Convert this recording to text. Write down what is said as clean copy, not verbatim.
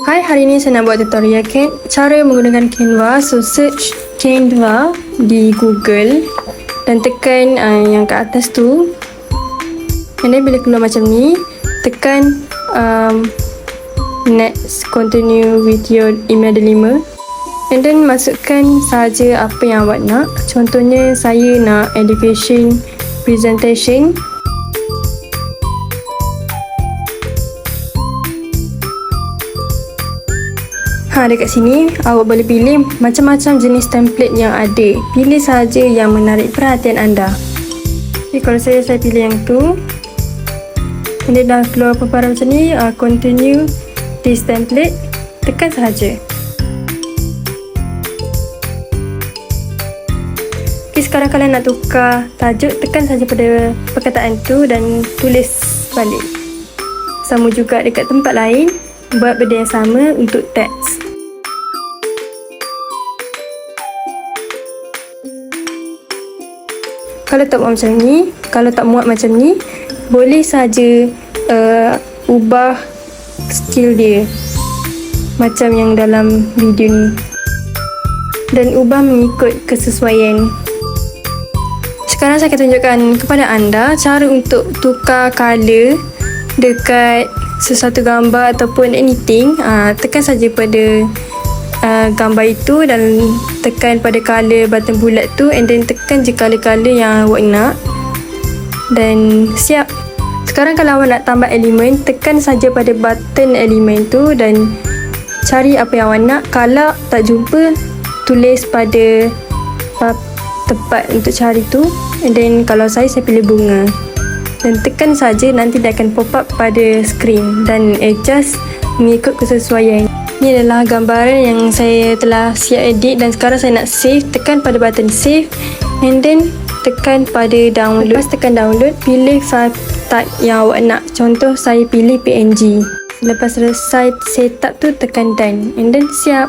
Hai, hari ini saya nak buat tutorial cara menggunakan Canva. So search Canva di Google dan tekan yang ke atas tu. And then bila keluar macam ni, tekan next, continue with your email dilemma. And then masukkan saja apa yang awak nak. Contohnya saya nak education presentation. Dekat sini awak boleh pilih macam-macam jenis template yang ada. Pilih saja yang menarik perhatian anda. Okay, kalau saya pilih yang tu. Dia dah keluar paparan macam ni. Continue this template. Tekan sahaja. Okay, sekarang kalian nak tukar tajuk, tekan saja pada perkataan tu dan tulis balik. Sama juga dekat tempat lain, buat benda yang sama untuk teks. Kalau tak muat macam ni, kalau tak muat macam ni, boleh saja ubah skill dia macam yang dalam video ni dan ubah mengikut kesesuaian. Sekarang saya akan tunjukkan kepada anda cara untuk tukar color dekat sesuatu gambar ataupun anything. Tekan saja pada gambar itu dan tekan pada color button bulat tu, and then tekan je color-color yang awak nak dan siap. Sekarang kalau awak nak tambah elemen, tekan saja pada button elemen tu dan cari apa yang awak nak. Kalau tak jumpa, tulis pada tempat untuk cari tu, and then kalau saya pilih bunga dan tekan saja, nanti dia akan pop up pada skrin dan adjust mengikut kesesuaian. Ini adalah gambaran yang saya telah siap edit dan sekarang saya nak save. Tekan pada button save and then tekan pada download. Lepas tekan download, pilih file type yang awak nak. Contoh saya pilih PNG. Lepas selesai setup tu, tekan done and then siap.